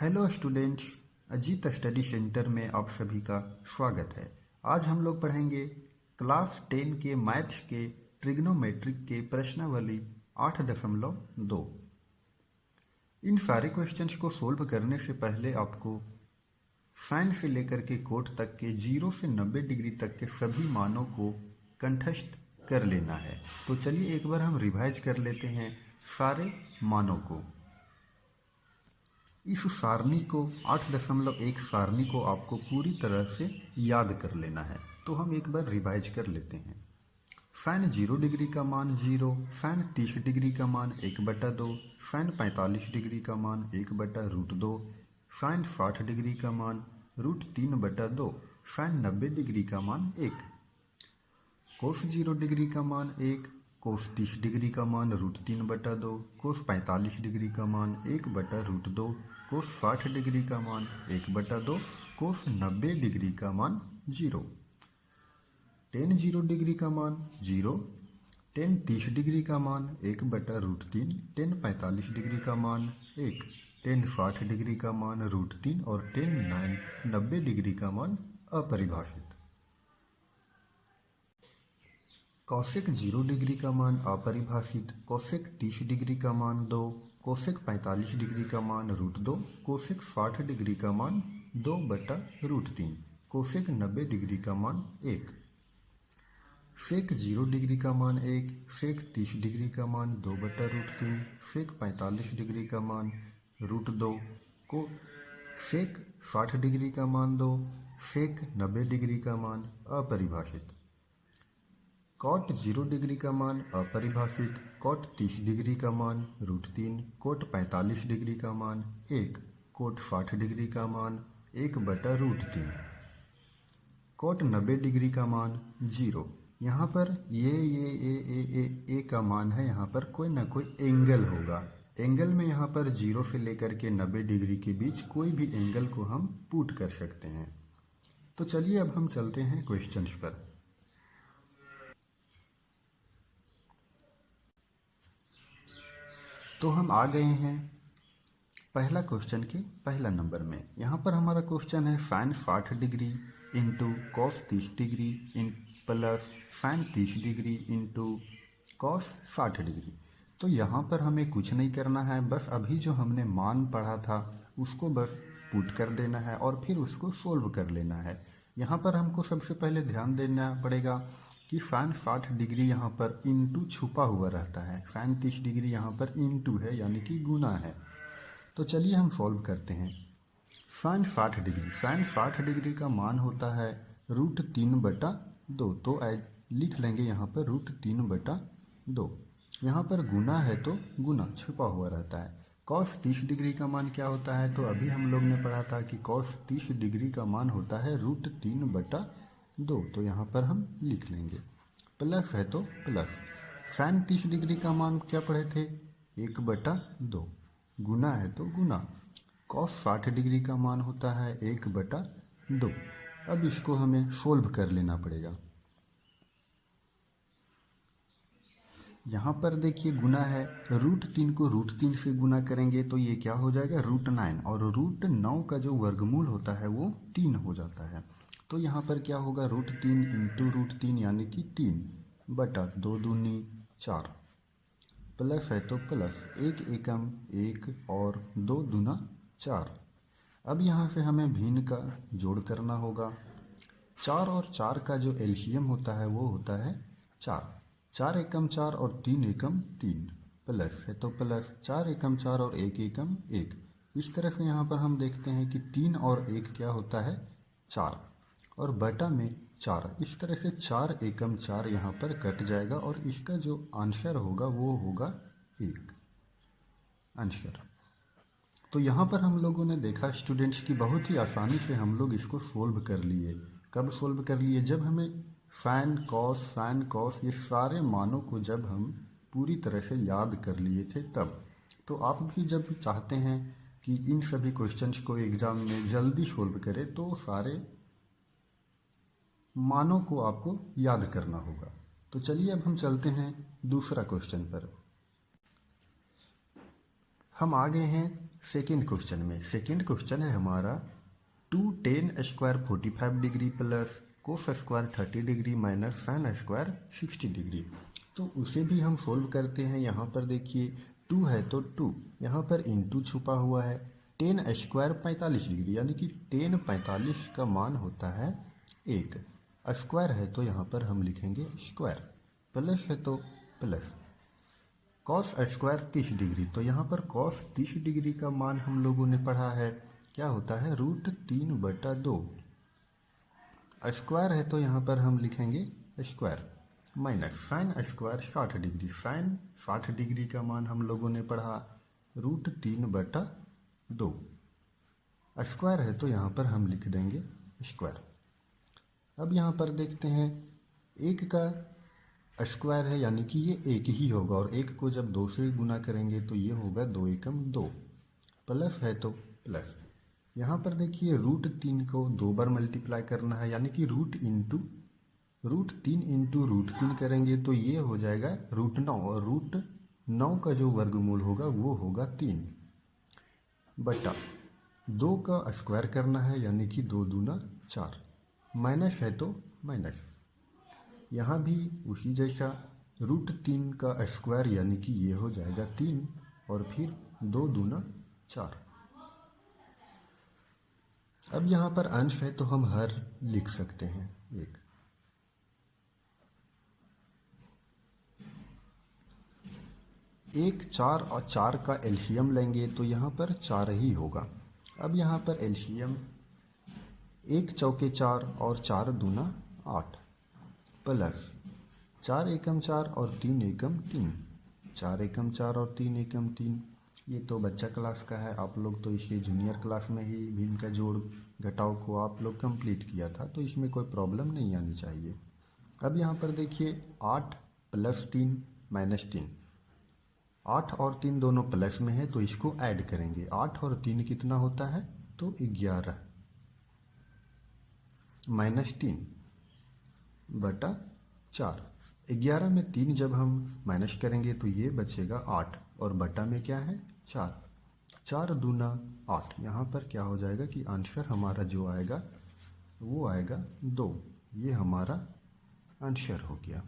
Hello students, Ajit study centre में आप सभी का स्वागत है। आज हम लोग पढ़ेंगे क्लास 10 के मैथ्स के ट्रिग्नोमेट्रिक के प्रश्नावली 8.2। इन सारे क्वेश्चंस को सोल्व करने से पहले आपको साइन से लेकर के कोट तक के 0 से 90 डिग्री तक के सभी मानों को कंठस्थ कर लेना है। तो चलिए एक बार हम रिवाइज कर लेते हैं सारे मानों को। इस सारणी को 8.1 सारणी को आपको पूरी तरह से याद कर लेना है। तो हम एक बार रिवाइज कर लेते हैं। साइन 0 डिग्री का मान 0, साइन 30 डिग्री का मान 1/2, साइन 45 डिग्री का मान 1/√2, साइन 60 डिग्री का मान √3/2, साइन 90 डिग्री का मान 1, कोस 0 डिग्री का मान 1, कोस 30 डिग्री का मान √3/2, कोस 45 डिग्री का मान 1/√2, कोस 60 डिग्री का मान 1/2, कोस 90 डिग्री का मान 0, टेन 0 डिग्री का मान 0, टेन 30 डिग्री का मान 1/√3, टेन 45 डिग्री का मान 1, टेन 60 डिग्री का मान √3 और टेन 90 डिग्री का मान अपरिभाषित। कौसेक 0 डिग्री का मान अपरिभाषित, कौसेक 30 डिग्री का मान 2, कौसेक 45 डिग्री का मान √2, कौसेक 60 डिग्री का मान 2/√3, कौसेक 90 डिग्री का मान 1, सेक 0 डिग्री का मान 1, सेक 30 डिग्री का मान 2/√3, सेक 45 डिग्री का मान √2, को सेक 60 डिग्री का मान 2, सेक 90 डिग्री का मान अपरिभाषित। कॉट 0 डिग्री का मान अपरिभाषित, कॉट 30 डिग्री का मान √3, कॉट 45 डिग्री का मान 1, कॉट 60 डिग्री का मान 1/√3, कॉट 90 डिग्री का मान 0। यहाँ पर ये का मान है, यहाँ पर कोई ना कोई एंगल होगा। एंगल में यहाँ पर 0 से लेकर के 90 डिग्री के बीच कोई भी एंगल को हम पुट कर सकते हैं। तो चलिए अब हम चलते हैं क्वेश्चंस पर। तो हम आ गए हैं पहला क्वेश्चन के पहला नंबर में। यहाँ पर हमारा क्वेश्चन है sine 60 degree into cos 30 degree in plus sine 30 degree into cos 60 degree. तो यहाँ पर हमें कुछ नहीं करना है, बस अभी जो हमने मान पढ़ा था उसको बस पुट कर देना है और फिर उसको सोल्व कर लेना है। यहाँ पर हमको सबसे पहले ध्यान देना पड़ेगा कि साइन 60 डिग्री यहाँ पर इंटू छुपा हुआ रहता है, साइन 30 डिग्री यहाँ पर इंटू है यानी कि गुना है। तो चलिए हम सॉल्व करते हैं। साइन 60 डिग्री का मान होता है √3/2। तो लिख लेंगे यहाँ पर √3/2। यहाँ पर गुना है तो गुना छुपा हुआ रहता है। कॉस 30 डिग्री का मान क्या होता है? तो अभी हम लोग ने पढ़ा था कि कॉस 30 डिग्री का मान होता है √3/2। तो यहाँ पर हम लिख लेंगे। प्लस है तो प्लस। साइन 30 डिग्री का मान क्या पढ़े थे? 1/2। गुना है तो गुना। कॉस 60 डिग्री का मान होता है 1/2। अब इसको हमें सोल्व कर लेना पड़ेगा। यहाँ पर देखिए गुना है, √3 को √3 से गुना करेंगे तो ये क्या हो जाएगा? √9। और √9 का जो वर्गमूल होता है वो 3 हो जाता है। तो यहाँ पर क्या होगा? √3 इंटू √3 यानी कि 3/2 दूनी 4। प्लस है तो प्लस, 1 एकम 1 और 2 दूना 4। अब यहाँ से हमें भिन्न का जोड़ करना होगा। 4 और 4 का जो एलसीएम होता है वो होता है 4। 4 एकम 4 और 3 एकम 3। प्लस है तो प्लस, 4 एकम 4 और 1 एकम 1। इस तरह से यहाँ पर हम देखते हैं कि 3 और 1 क्या होता है? 4 और बटा में 4। इस तरह से 4 एकम 4 यहाँ पर कट जाएगा और इसका जो आंसर होगा वो होगा 1 आंसर। तो यहाँ पर हम लोगों ने देखा स्टूडेंट्स की बहुत ही आसानी से हम लोग इसको सोल्व कर लिए। कब सोल्व कर लिए? जब हमें साइन कॉस ये सारे मानों को जब हम पूरी तरह से याद कर लिए थे तब। तो आप भी जब चाहते हैं कि इन सभी क्वेश्चंस को एग्जाम में जल्दी सोल्व करें तो सारे मानों को आपको याद करना होगा। तो चलिए अब हम चलते हैं दूसरा क्वेश्चन पर। हम आ गए हैं सेकेंड क्वेश्चन में। सेकेंड क्वेश्चन है हमारा 2tan² 45 degree plus cos² 30 degree minus sin² 60 degree. तो उसे भी हम सोल्व करते हैं। यहाँ पर देखिए 2 है तो 2, यहाँ पर इंटू छुपा हुआ है। tan² 45 डिग्री यानी कि tan 45 का मान होता है 1। स्क्वायर है तो यहाँ पर हम लिखेंगे स्क्वायर, प्लस है तो प्लस। cos² 30 डिग्री, तो यहाँ पर cos 30 डिग्री का मान हम लोगों ने पढ़ा है क्या होता है √3/2। स्क्वायर है तो यहाँ पर हम लिखेंगे square, minus sin² 60 degree. sin 60 degree का मान हम लोगों ने पढ़ा √3/2। स्क्वायर है तो यहाँ पर हम लिख देंगे स्क्वायर। अब यहाँ पर देखते हैं 1 का स्क्वायर है यानी कि ये 1 ही होगा, और 1 को जब 2 से गुना करेंगे तो ये होगा 2 एकम 2, प्लस है तो प्लस। यहाँ पर देखिए √3 को 2 बार मल्टीप्लाई करना है यानी कि √3 इंटू √3 करेंगे तो ये हो जाएगा √9, और √9 का जो वर्गमूल होगा वो होगा 3 बटा 2 का स्क्वायर करना है यानी कि 2 दूना 4, माइनस है तो माइनस। यहाँ भी उसी जैसा √3 का स्क्वायर यानी कि ये हो जाएगा 3, और फिर 2 दूना 4। अब यहाँ पर अंश है तो हम हर लिख सकते हैं 1। एक 4 और 4 का एलसीएम लेंगे तो यहाँ पर 4 ही होगा। अब यहाँ पर एलसीएम 1 चौके 4 और 4 दूना 8, प्लस 4 एकम 4 और 3 एकम 3, 4 एकम 4 और 3 एकम 3। ये तो बच्चा क्लास का है, आप लोग तो इसे जूनियर क्लास में ही भी इनका जोड़ घटाव को आप लोग कंप्लीट किया था, तो इसमें कोई प्रॉब्लम नहीं आनी चाहिए। अब यहाँ पर देखिए 8 + 3 - 3, 8 और 3 दोनों प्लस में है तो इसको ऐड करेंगे। 8 और 3 कितना होता है तो 11 -3 बटा 4। 11 में 3 जब हम माइनस करेंगे तो ये बचेगा 8, और बटा में क्या है 4, 4 दूना 8। यहाँ पर क्या हो जाएगा कि आंसर हमारा जो आएगा वो आएगा 2। ये हमारा आंसर हो गया।